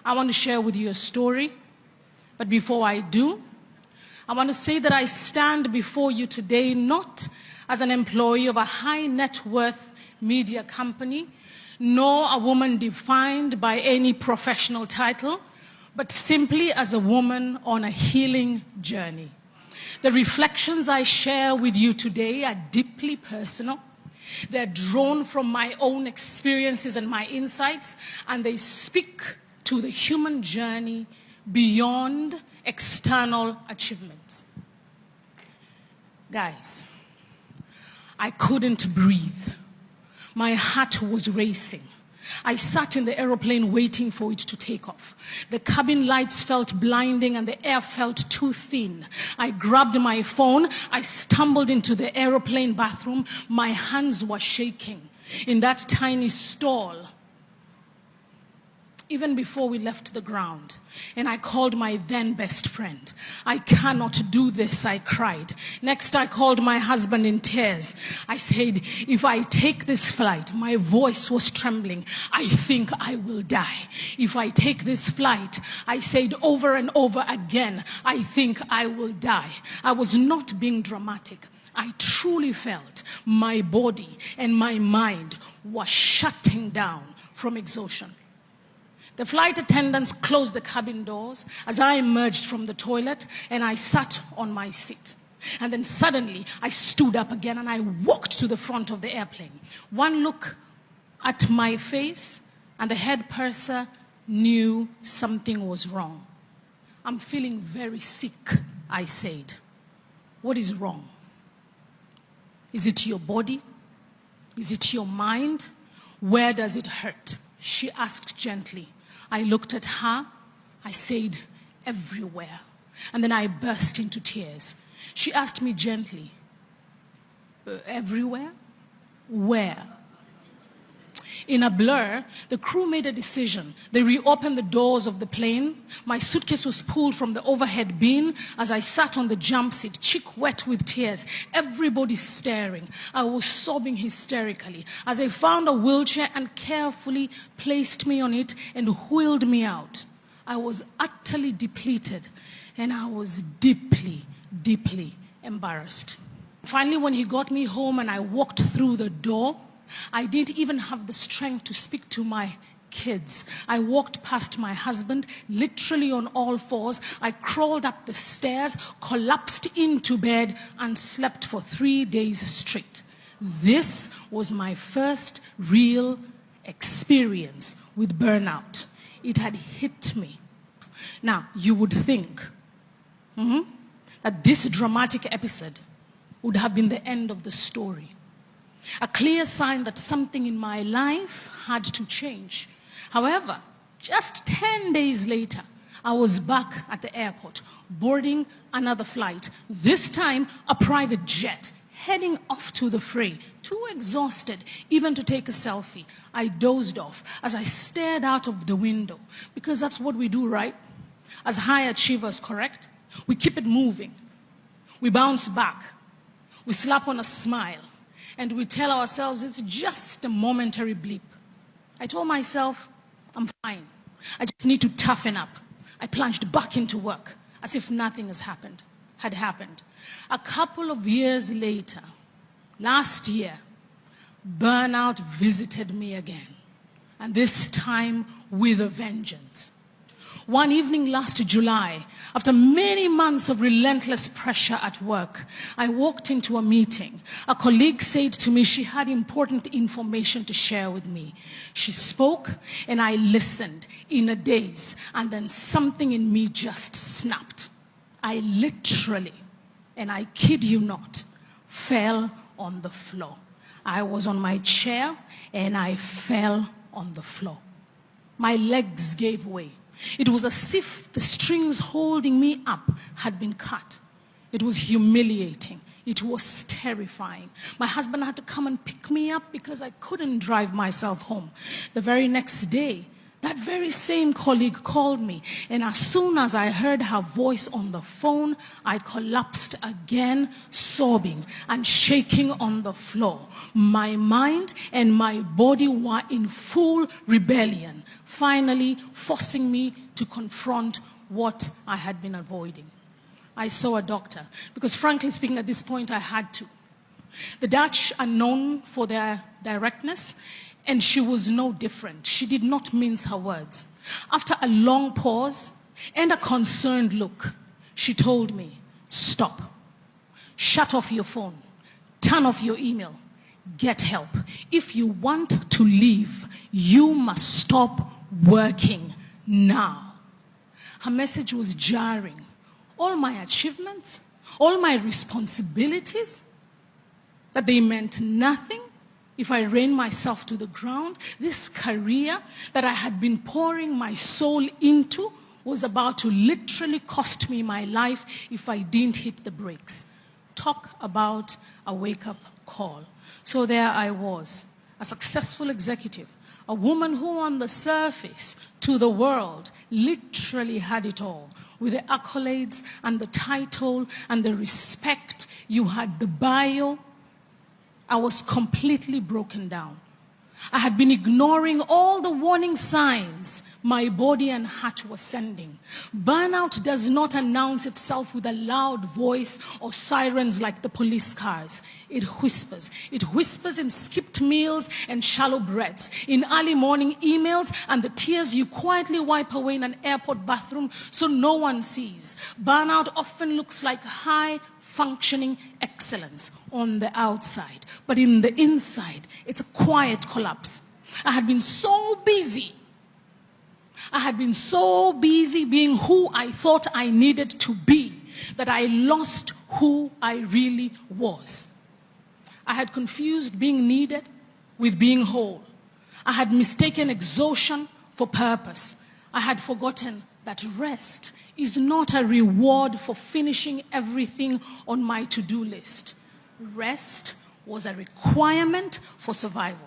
I want to share with you a story. But before I do, I want to say that I stand before you today not as an employee of a high net worth media company, nor a woman defined by any professional title, but simply as a woman on a healing journey. The reflections I share with you today are deeply personal. They're drawn from my own experiences and my insights, and they speak to the human journey beyond external achievements. Guys, I couldn't breathe. My heart was racing. I sat in the aeroplane waiting for it to take off. The cabin lights felt blinding and the air felt too thin. I grabbed my phone. I stumbled into the aeroplane bathroom. My hands were shaking. In that tiny stall, even before we left the ground, and I called my then best friend. I cannot do this, I cried. Next, I called my husband in tears. I said, if I take this flight, my voice was trembling, I think I will die. If I take this flight, I said over and over again, I think I will die. I was not being dramatic. I truly felt my body and my mind were shutting down from exhaustion. The flight attendants closed the cabin doors as I emerged from the toilet, and I sat on my seat. And then suddenly I stood up again and I walked to the front of the airplane. One look at my face and the head purser knew something was wrong. I'm feeling very sick, I said. What is wrong? Is it your body? Is it your mind? Where does it hurt? She asked gently. I looked at her. I said, everywhere. And then I burst into tears. She asked me gently, everywhere? Where? In a blur, the crew made a decision. They reopened the doors of the plane. My suitcase was pulled from the overhead bin as I sat on the jump seat, cheek wet with tears. Everybody staring. I was sobbing hysterically as they found a wheelchair and carefully placed me on it and wheeled me out. I was utterly depleted and I was deeply, deeply embarrassed. Finally, when he got me home and I walked through the door, I didn't even have the strength to speak to my kids. I walked past my husband, literally on all fours. I crawled up the stairs, collapsed into bed, and slept for 3 days straight. This was my first real experience with burnout. It had hit me. Now, you would think that this dramatic episode would have been the end of the story. A clear sign that something in my life had to change. However, just 10 days later, I was back at the airport, boarding another flight, this time a private jet, heading off to the fray, too exhausted even to take a selfie. I dozed off as I stared out of the window, because that's what we do, right? As high achievers, correct? We keep it moving. We bounce back. We slap on a smile. And we tell ourselves it's just a momentary blip. I told myself, I'm fine. I just need to toughen up. I plunged back into work as if nothing had happened. A couple of years later, last year, burnout visited me again. And this time with a vengeance. One evening last July, after many months of relentless pressure at work, I walked into a meeting. A colleague said to me she had important information to share with me. She spoke and I listened in a daze, and then something in me just snapped. I literally, and I kid you not, fell on the floor. I was on my chair and I fell on the floor. My legs gave way. It was as if the strings holding me up had been cut. It was humiliating. It was terrifying. My husband had to come and pick me up because I couldn't drive myself home. The very next day, That very same colleague called me, and as soon as I heard her voice on the phone, I collapsed again, sobbing and shaking on the floor. My mind and my body were in full rebellion, finally forcing me to confront what I had been avoiding. I saw a doctor, because frankly speaking, at this point I had to. The Dutch are known for their directness, and she was no different. She did not mince her words. After a long pause and a concerned look, she told me, "Stop. Shut off your phone. Turn off your email. Get help. If you want to leave, you must stop working now." Her message was jarring. All my achievements, all my responsibilities, that they meant nothing if I ran myself to the ground. This career that I had been pouring my soul into was about to literally cost me my life if I didn't hit the brakes. Talk about a wake-up call. So there I was, a successful executive, a woman who on the surface to the world literally had it all, with the accolades and the title and the respect. You had the bio. I was completely broken down. I had been ignoring all the warning signs my body and heart were sending. Burnout does not announce itself with a loud voice or sirens like the police cars. It whispers. It whispers in skipped meals and shallow breaths, in early morning emails and the tears you quietly wipe away in an airport bathroom so no one sees. Burnout often looks like high functioning excellence on the outside, but in the inside, it's a quiet collapse. I had been so busy. I had been so busy being who I thought I needed to be that I lost who I really was. I had confused being needed with being whole. I had mistaken exhaustion for purpose. I had forgotten that rest is not a reward for finishing everything on my to-do list. Rest was a requirement for survival.